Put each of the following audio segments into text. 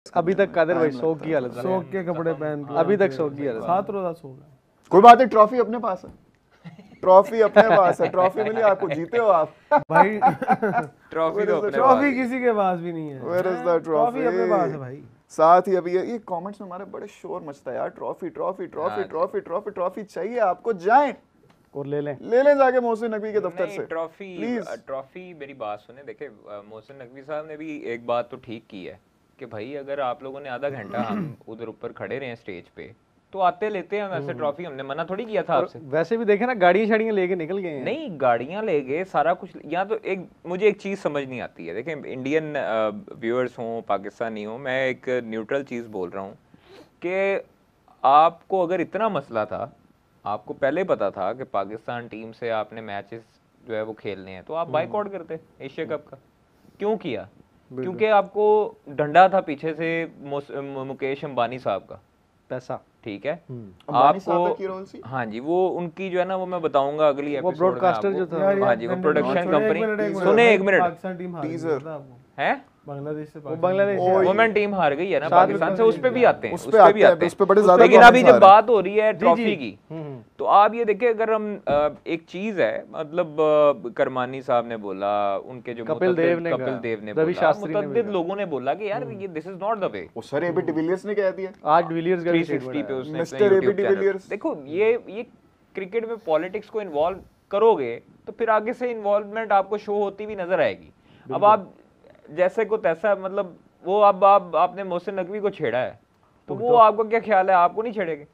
अभी तक कादिर भाई शौक की हालत है, शौक के कपड़े पहन के अभी तक शौक की हालत है। 7 रोजा शौक है। कोई बात नहीं, ट्रॉफी अपने पास है, ट्रॉफी अपने पास है, ट्रॉफी मिली आपको, जीते हो आप। भाई ट्रॉफी तो अपने ट्रॉफी किसी के पास भी नहीं है। Where is the ट्रॉफी अपने पास है trophy? भाई। साथ ही अभी ये कमेंट्स में हमारे बड़े शोर मचता है यार, trophy trophy trophy trophy trophy trophy चाहिए आपको, जाएं और ले लें जाके मोहसिन नकवी के दफ्तर से ट्रॉफी। प्लीज। ट्रॉफी मेरी बात सुने, देखे मोहसिन नकवी साहब ने भी एक बात तो ठीक की है कि भाई अगर आप लोगों ने आधा घंटा हम उधर ऊपर खड़े रहे स्टेज पे तो आते लेते हैं वैसे ट्रॉफी, हमने मना थोड़ी किया था आपसे। वैसे भी देखे ना गाड़ियां शाड़ियां लेके निकल गए हैं। नहीं गाड़ियां ले गए सारा कुछ। यहाँ तो एक मुझे एक चीज़ समझ नहीं आती है, देखें इंडियन व्यूअर्स हों पाकिस्तानी हों, मैं एक न्यूट्रल चीज़ बोल रहा हूँ कि आपको अगर इतना मसला था, आपको पहले पता था कि पाकिस्तान टीम से आपने मैचेस जो है वो खेलने हैं, तो आप बाइकआउट करते एशिया कप का। क्यों किया? क्योंकि आपको डंडा था पीछे से मुकेश अंबानी साहब का पैसा, ठीक है अंबानी साहब का की आपको। रोल सी? हाँ जी, वो उनकी जो है ना वो मैं बताऊंगा अगली वो एपिसोड में ब्रॉडकास्टर जो आपको। था। हाँ जी, वो प्रोडक्शन कंपनी। सुने सुने एक मिनट, पाकिस्तान टीम हार गई Teaser। पता है आपको? है बांग्लादेश से वो बांग्लादेश ओ, वुमेन टीम हार गई है ना साथ पाकिस्तान से, उस पे भी आते हैं, उस पे आते हैं, उस पे बड़े ज्यादा लेकिन अभी comments आ जब रहे हैं। बात हो रही है ट्रॉफी की, हम्म। तो आप ये देखिए अगर हम एक चीज है मतलब करमानी साहब ने बोला, उनके जो कपिल देव ने कपिल कहा, देव ने रवि बोला, शास्त्री ने भी मुतअद्दिद कहा। लोगों ने बोला कि यार ये this is not the way. वो सर एबी डिविलियर्स ने कह दिया, आज डिविलियर्स का भी 360 पे उसने Mr. अपने AB YouTube de channel. Villiers। देखो ये क्रिकेट में पॉलिटिक्स को इन्वॉल्व करोगे तो फिर आगे से इन्वॉल्वमेंट आपको शो होती हुई नजर आएगी। अब आप जैसे को तैसा मतलब वो अब आपने मोहसिन नकवी को छेड़ा है तो वो आपको क्या ख्याल है आपको नहीं छेड़ेंगे?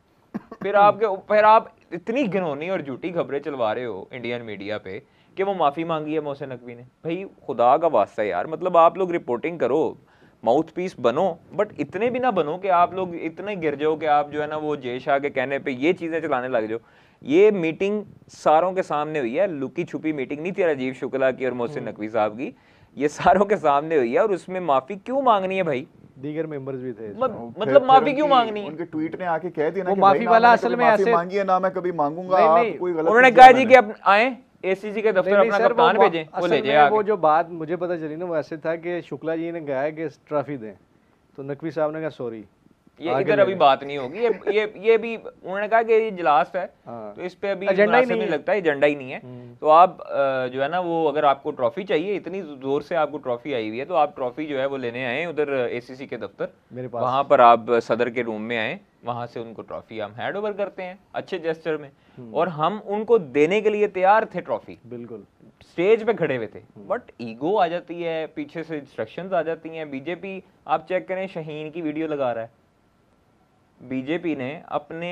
फिर आप इतनी घिनौनी और झूठी खबरें चलवा रहे हो इंडियन मीडिया पे कि वो माफी मांगी है मोहसिन नकवी ने। भाई खुदा का वास्ता है यार, मतलब आप लोग रिपोर्टिंग करो, माउथ पीस बनो, बट इतने भी ना बनो कि आप लोग इतने गिर जाओ कि आप जो है ना वो जय शाह के कहने पे ये चीजें चलाने लग जाओ। ये मीटिंग सारों के सामने हुई है, लुकी छुपी मीटिंग नहीं थी राजीव शुक्ला की और मोहसिन नकवी साहब की, ये सारों के सामने हुई है। और उसमें माफी क्यों मांगनी है भाई? दीगर मेंबर्स भी थे। मतलब माफी क्यों मांगनी है? उनके ट्वीट ने आके कह दिया ना वो कि माफी भाई ना वाला मैंने असल कभी में माफी ऐसे- मांगी है ना मैं कभी मांगूंगा, नहीं, आप नहीं, कोई गलत उन्होंने नहीं कहा किया जी कि मैंने। अब आए एसीसी के दफ्तर नहीं, अपना सर, कप्तान वो भेजें, वो असल ले में जाए आगे। वो जो बात मुझे पता चली ना वो ऐसे था कि शुक्ला जी ने कहा कि ट्रॉफी दें, तो नकवी साहब ने कहा सॉरी। ये इधर अभी बात नहीं होगी, ये भी उन्होंने कहा कि ये इजलास है हाँ। तो इस पे अभी एजेंडा ही मुनासिब नहीं नहीं है। लगता, एजेंडा ही नहीं है। तो आप जो है ना वो अगर आपको ट्रॉफी चाहिए, इतनी जोर से आपको ट्रॉफी आई हुई है, तो आप ट्रॉफी जो है वो लेने आए उधर एसीसी के दफ्तर, मेरे पास वहां पर आप सदर के रूम में आए, वहां से उनको ट्रॉफी हम हैंड ओवर करते हैं अच्छे जेस्चर में, और हम उनको देने के लिए तैयार थे ट्रॉफी, बिल्कुल स्टेज पे खड़े हुए थे। बट ईगो आ जाती है, पीछे से इंस्ट्रक्शंस आ जाती हैं। बीजेपी आप चेक करें, शाहीन की वीडियो लगा रहा है, बीजेपी ने अपने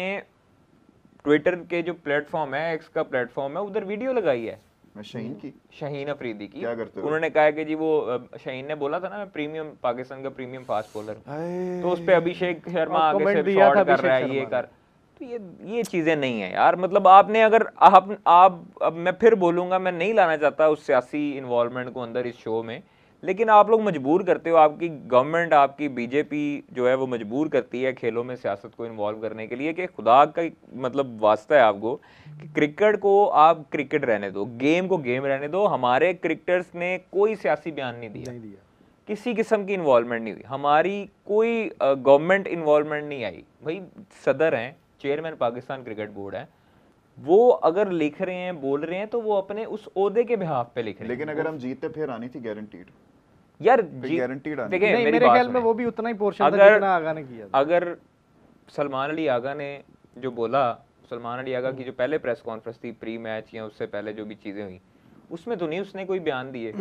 ट्विटर के जो प्लेटफॉर्म है, एक्स का प्लेटफॉर्म है, उधर वीडियो लगाई है मैं शाहीन की शाहीन अफरीदी की। क्या करते हो? उन्होंने कहा कि जी वो शाहीन ने बोला था ना मैं प्रीमियम पाकिस्तान का प्रीमियम फास्ट बॉलर, हाय। तो उस पे अभिषेक शर्मा और आगे comment से दिया था शॉट कर अभिषेक रहा है, शर्मा ये ने। कर, तो ये चीजें नहीं है यार। मतलब आपने अगर आप अब मैं फिर बोलूंगा, मैं नहीं लाना चाहता उस सियासी इन्वॉल्वमेंट को अंदर इस शो में, लेकिन आप लोग मजबूर करते हो, आपकी गवर्नमेंट आपकी बीजेपी जो है वो मजबूर करती है खेलों में सियासत को इन्वॉल्व करने के लिए, कि खुदा का मतलब वास्ता है आपको कि क्रिकेट को आप क्रिकेट रहने दो, गेम को गेम रहने दो। हमारे क्रिकेटर्स ने कोई सियासी बयान नहीं दिया, किसी किस्म की इन्वॉल्वमेंट नहीं हुई, हमारी कोई गवर्नमेंट इन्वॉल्वमेंट नहीं आई। भाई सदर हैं, चेयरमैन पाकिस्तान क्रिकेट बोर्ड है, वो अगर लिख रहे हैं बोल रहे हैं तो वो अपने उस ओहदे के बिहाफ पे लिख रहे हैं। लेकिन अगर हम जीतते फिर आनी थी गारंटीड, यार guaranteed आनी। देखिए नहीं, मेरी मेरे बात ख्याल में सुनें। वो भी उतना ही पोर्शन था अगर जितना आगा ने किया था। अगर सलमान अली आगा ने जो बोला, सलमान अली आगा की जो पहले प्रेस कॉन्फ्रेंस थी प्री मैच या उससे पहले जो भी चीजें हुई, उसमें तो नहीं उसने कोई बयान दिए।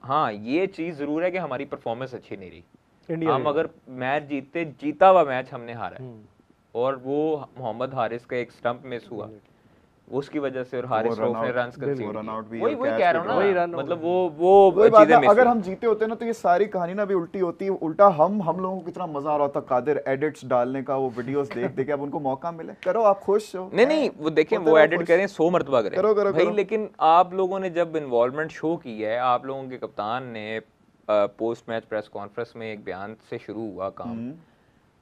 हाँ ये चीज जरूर है कि हमारी परफॉर्मेंस अच्छी नहीं रही, इंडिया हम अगर मैच जीता हुआ मैच हमने हारा है, और वो मोहम्मद हारिस का एक स्टंप मिस हुआ उसकी वजह से, और हारिस रऊफ ने रन्स कंसीड किए। वही कह रहा हूं ना, वही रन मतलब वो वही बात चीजें है, मिस अगर हुई। हम जीते होते ना तो ये सारी कहानी ना भी उल्टी होती। उल्टा हम लोगों को कितना मजा आ रहा था कादिर एडिट्स डालने का, वो वीडियोस देख देख के। अब उनको मौका मिले, करो आप खुश हो। नहीं वो देखें, होते वो रहो एडिट खुश। करें 100 मरतबा करें भाई, करो। लेकिन आप लोगों ने जब इन्वॉल्वमेंट शो की है, आप लोगों के कप्तान ने पोस्ट मैच प्रेस कॉन्फ्रेंस में एक बयान से शुरू हुआ काम,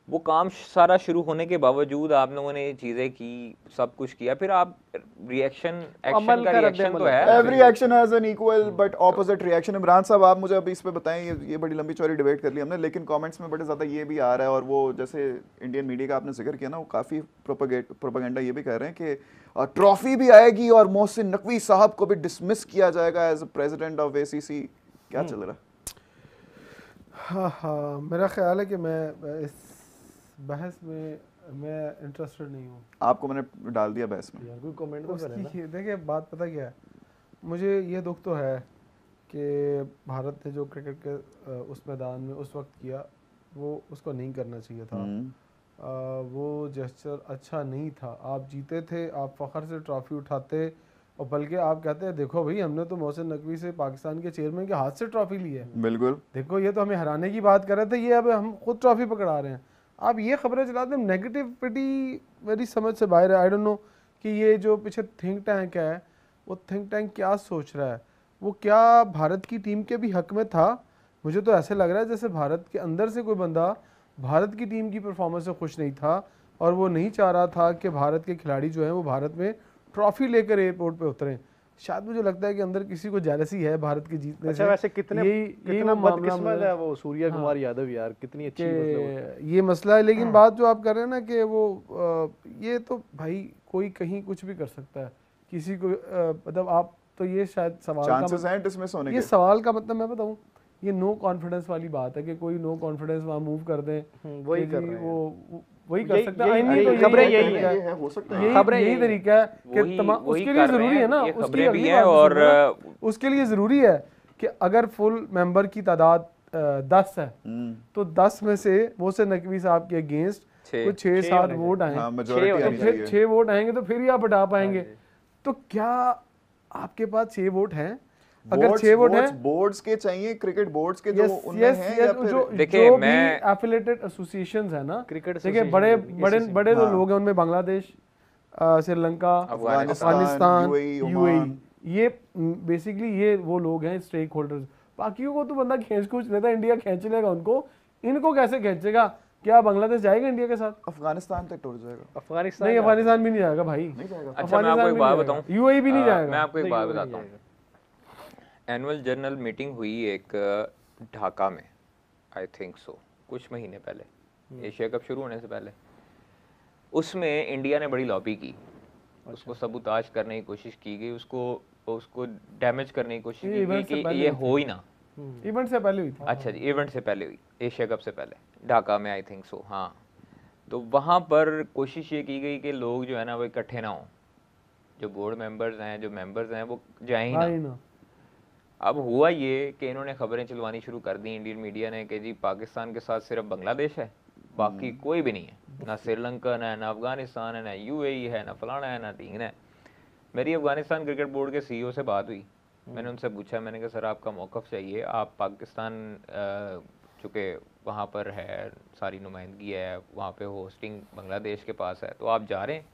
वो काम सारा शुरू होने के बावजूद आप लोगों ने ये चीजें की, सब कुछ किया, फिर आप रिएक्शन एक्शन अमल का का रिएक्शन तो रद्द-ए-अमल है। Every action has an equal but opposite reaction. Imran साहब आप मुझे अभी इस पे बताएं, ये बड़ी लंबी चौड़ी डिबेट कर ली हमने, लेकिन कमेंट्स में बड़े ज़्यादा ये भी आ रहा है, और वो जैसे इंडियन मीडिया का आपने जिक्र किया ना, वो काफ़ी प्रोपेगेंडा ये भी कह रहे हैं कि ट्रॉफी भी आएगी और मोहसिन नकवी साहब को भी डिसमिस किया जाएगा एज प्रेसिडेंट ऑफ ACC। क्या चल रहा है? हाँ हाँ, मेरा ख्याल है कि मैं इस बहस में मैं इंटरेस्टेड नहीं हूँ आपको मैंने डाल दिया बहस में। यार कोई कमेंट तो करे ना। उसकी देखिए बात पता क्या है, मुझे ये दुख तो है कि भारत ने जो क्रिकेट के उस मैदान में उस वक्त किया वो उसको नहीं करना चाहिए था। वो जेस्चर अच्छा नहीं था। आप जीते थे, आप फ़ख्र से ट्रॉफी उठाते, और बल्कि आप कहते हैं देखो भाई हमने तो मोहसिन नकवी से पाकिस्तान के चेयरमैन के हाथ से ट्रॉफी ली है, बिल्कुल। देखो ये तो हमें हराने की बात कर रहे थे, ये अब हम खुद ट्रॉफी पकड़ा रहे हैं। आप ये खबरें चलाते हैं, नेगेटिविटी मेरी समझ से बाहर है। आई डोंट नो कि ये जो पीछे थिंक टैंक है वो थिंक टैंक क्या सोच रहा है, वो क्या भारत की टीम के भी हक में था। मुझे तो ऐसे लग रहा है जैसे भारत के अंदर से कोई बंदा भारत की टीम की परफॉर्मेंस से खुश नहीं था, और वो नहीं चाह रहा था कि भारत के खिलाड़ी जो हैं वो भारत में ट्रॉफी लेकर एयरपोर्ट पे उतरें। शायद मुझे लगता है कि अंदर किसी को जेलसी है भारत के जीतने अच्छा से। वैसे कितने कितना वो मामला बदकिस्मत मुझे- है वो सूर्या कुमार यादव यार, कितनी अच्छी मतलब कि ये मसला है। लेकिन बात जो आप कर रहे हैं ना कि वो ये तो भाई कोई कहीं कुछ भी कर सकता है किसी को, मतलब आप तो ये शायद सवाल का चांसेस हैं डिसमिस होने ये के। सवाल का मतलब मैं बताऊं, ये नो कॉन्फिडेंस वाली बात है कि कोई नो कॉन्फिडेंस वहाँ मूव कर दें, वही कि कर जी रहे हैं। वो वही कर यही- सकता है। यही- आईनी तो यही- खबरें है, यही तरीका हैं। है। हो सकता है। यही खबरें यही यही तरीका है कि वही- वही उसके लिए कर रहे जरूरी है हैं, ना, ये उसकी खबरें अगली भी बात हैं भी और सुनो ना, उसके लिए जरूरी है कि अगर फुल मेंबर की तादाद 10 है तो 10 में से मोहसिन नकवी साहब के अगेंस्ट छः। कुछ 6-7 वोट आए, हाँ, majority तो आनी फिर चाहिए। 6 वोट आएंगे तो फिर ही आप हटा पाएंगे। तो क्या आपके पास 6 वोट हैं? अगर 6 वोट हैं, बोर्ड्स के चाहिए, क्रिकेट बोर्ड्स के जो यस उनमें यस हैं, या यस, फिर जो देखिए, जो भी मैं- एफिलेटेड एसोसिएशंस है ना, क्रिकेट देखिए एसोसिएशन बड़े भी, बड़े ACC बड़े जो हाँ। लोग हैं उनमें Bangladesh, Sri Lanka, Afghanistan, UAE, UAE, Oman. ये बेसिकली ये वो लोग हैं स्टेक होल्डर्स। बाकियों को तो बंदा खींच खूंच लेता है, इंडिया खींच लेगा उनको, इनको कैसे खींचेगा? क्या बांग्लादेश जाएगा इंडिया के साथ? अफगानिस्तान तक टूट जाएगा। अफगानिस्तान नहीं, अफगानिस्तान भी नहीं जाएगा भाई। नहीं जाएगा। अच्छा मैं आपको एक बात बताऊं, यूएई भी नहीं जाएगा। मैं आपको एक नहीं, बात वो नहीं बताता हूँ। जाएगा। एनुअल जनरल मीटिंग हुई एक ढाका में, आई थिंक सो, कुछ महीने पहले, एशिया कप शुरू होने से पहले। उसमें इंडिया ने बड़ी लॉबी की, उसको सबूताज करने की कोशिश की गई, उसको डैमेज करने की कोशिश ये की event से गई कि पहले ये हुई हो ही ना। इवेंट से पहले हुई थी। अच्छा जी, इवेंट से पहले हुई, एशिया कप से पहले ढाका में, आई थिंक सो। हाँ, तो वहाँ पर कोशिश ये की गई कि लोग जो है ना वो इकट्ठे ना हों, जो बोर्ड मेंबर्स हैं, जो मेंबर्स हैं, वो जाएं ही भाई ना। ना, अब हुआ ये कि इन्होंने खबरें चलवानी शुरू कर दी इंडियन मीडिया ने कि जी पाकिस्तान के साथ सिर्फ बांग्लादेश है, बाकी कोई भी नहीं है, ना श्रीलंका है, ना अफगानिस्तान है, ना यूएई है, ना फलाना है, ना ढींगना है। मेरी अफगानिस्तान क्रिकेट बोर्ड के CEO से बात हुई, मैंने उनसे पूछा, मैंने कहा सर आपका मौक़िफ़ चाहिए, आप पाकिस्तान चूँकि वहाँ पर है, सारी नुमाइंदगी है, वहाँ पे होस्टिंग बांग्लादेश के पास है, तो आप जा रहे हैं?